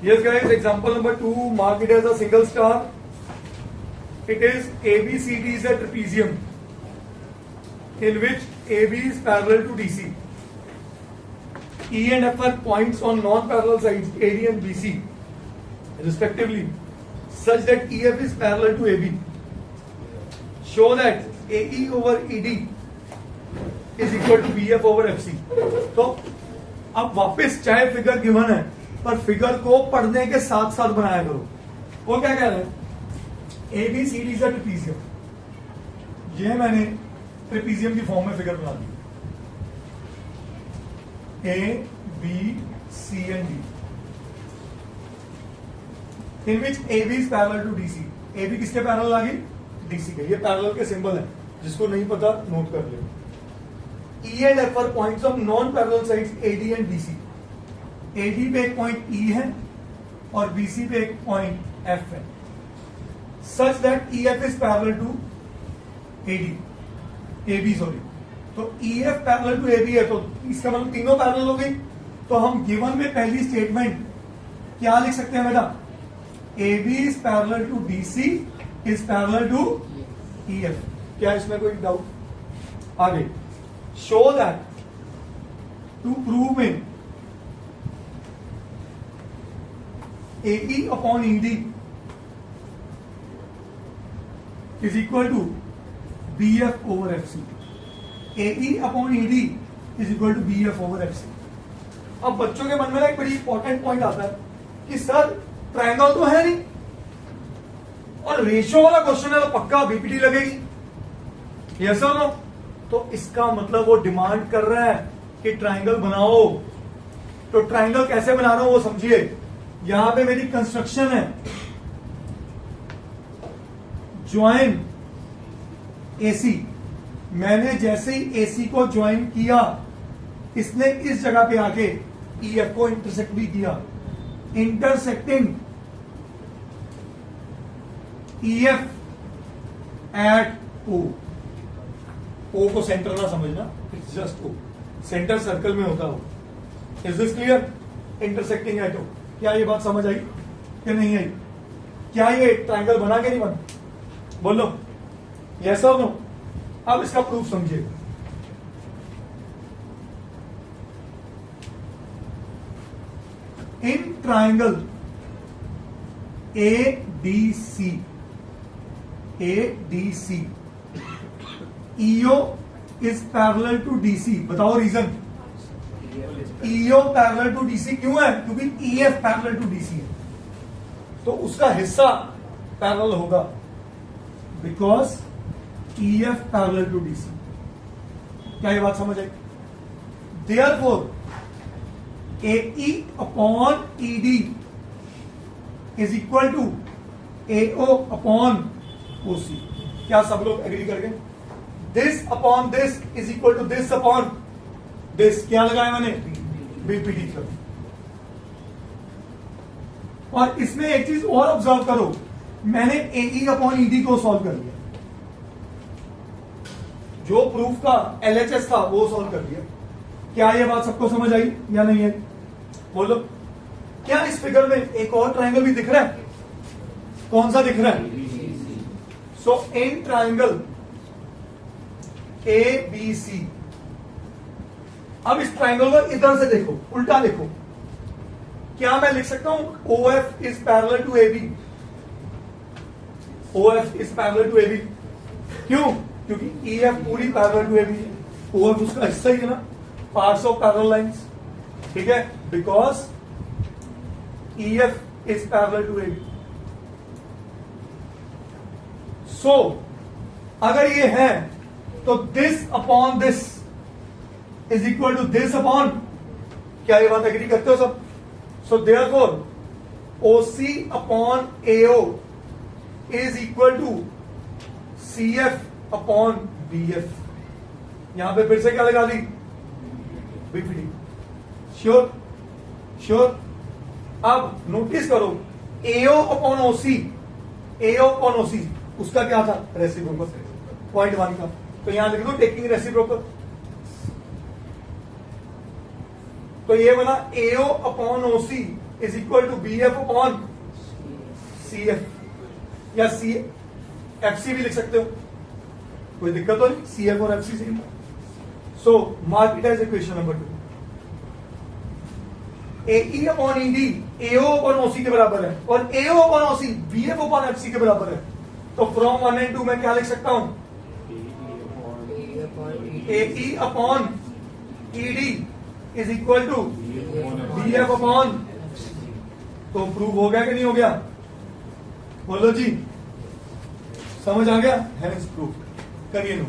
Yes guys, example number 2, mark it as a single star. It is ABCD is a trapezium in which AB is parallel to DC. E and F are points on non-parallel sides AD and BC respectively, such that EF is parallel to AB. Show that AE over ED is equal to BF over FC. तो अब वापस चाहे figure given है पर figure को पढ़ने के साथ साथ बनाया करो. वो क्या कह रहे हैं? ABCD is a trapezium. ये मैंने ट्रेपीजियम की फॉर्म में फिगर बना दी. A, B, C and D. In which AB is parallel to DC. AB किसके पैरेलल आ गई? DC के. ये पैरेलल के सिंबल है, जिसको नहीं पता नोट कर ले. E and F are points of non-parallel sides AD and BC. AD पे एक पॉइंट E है और BC पे एक पॉइंट F है. Such that EF is parallel to AB sorry. तो EF पैरेलल टू AB है, तो इसका मतलब तीनों पैरेलल हो गई. तो हम गिवन में पहली स्टेटमेंट क्या लिख सकते हैं बेटा? AB is parallel to DC is parallel to EF. क्या इसमें कोई डाउट? आगे शो दैट टू प्रूव में AE upon ED is equal to BF over FC. AE upon ED is equal to BF over FC. अब बच्चों के मन में एक बड़ी इंपॉर्टेंट पॉइंट आता है कि सर ट्रायंगल तो है नहीं और रेशियो वाला क्वेश्चन है तो पक्का बीपीटी लगेगी. यस और नो? तो इसका मतलब वो डिमांड कर रहा है कि ट्रायंगल बनाओ. तो ट्रायंगल कैसे बना रहा हूं वो समझिए. यहां पे मेरी कंस्ट्रक्शन है, ज्वाइन AC. मैंने जैसे ही AC को ज्वाइन किया, इसने इस जगह पे आके EF को इंटरसेक्ट भी किया. Intersecting EF at O. O को सेंटर ना समझना, it's just O. Centre circle में होता हो. Is this clear? Intersecting at O. क्या ये बात समझ आई कि नहीं आई? क्या ये ट्रायंगल बना के नहीं बना? बोलो यस और नो. अब इसका प्रूफ समझिए. In triangle ADC EO is parallel to DC. बताओ reason. EO parallel to DC क्यों है? क्योंकि EF पैरेलल टू DC है, तो उसका हिस्सा पैरेलल होगा. Because EF parallel to DC. क्या ये बात समझ आई? Therefore AE upon ED is equal to AO upon OC. क्या सब लोग एग्री कर गए? This upon this is equal to this upon this. क्या लगाया मैंने? बीपीटी. और इसमें एक चीज और ऑब्जर्व करो, मैंने AE अपॉन ED को सॉल्व कर लिया. जो प्रूफ का LHS था वो सॉल्व कर लिया. क्या ये बात सबको समझ आई या नहीं है? बोलो. क्या इस फिगर में एक और ट्रायंगल भी दिख रहा है? कौन सा दिख रहा है? सो इन ट्रायंगल ABC. अब इस ट्रायंगल को इधर से देखो, उल्टा देखो. क्या मैं लिख सकता हूं OF is parallel to AB? OF is parallel to AB. क्यों? क्योंकि EF पूरी पैरेलल टू AB है. OF उसका हिस्सा ही है ना, पार्ट्स ऑफ पैरेलल लाइंस. ठीक है? Because EF is parallel to AB. So अगर ये है तो this upon this is equal to this upon. क्या ये बात एग्री करते हो सब? So therefore OC upon AO is equal to CF upon BF. यहां पे फिर से क्या लगा दी? बीपीटी. श्योर? श्योर. अब नोटिस करो AO upon OC, AO upon OC उसका क्या था? रेसिप्रोकल. पॉइंट 1 का. तो यहां लिख दो टेकिंग रेसिप्रोकल. तो ये बना AO upon OC is equal to B F upon C F, या सी एफ सी भी लिख सकते हो, कोई दिक्कत तो नहीं, सी एफ और F C same. So mark it as equation number 2। AE upon ED AO upon OC के बराबर है, और AO upon OC BF upon FC के बराबर है। तो फ्रॉम 1 and 2 मैं क्या लिख सकता हूं? AE upon ED is equal to BF upon, तो प्रूव हो गया कि नहीं हो गया? बोलो जी, समझ आ गया? हैंस प्रूफ करिए नो।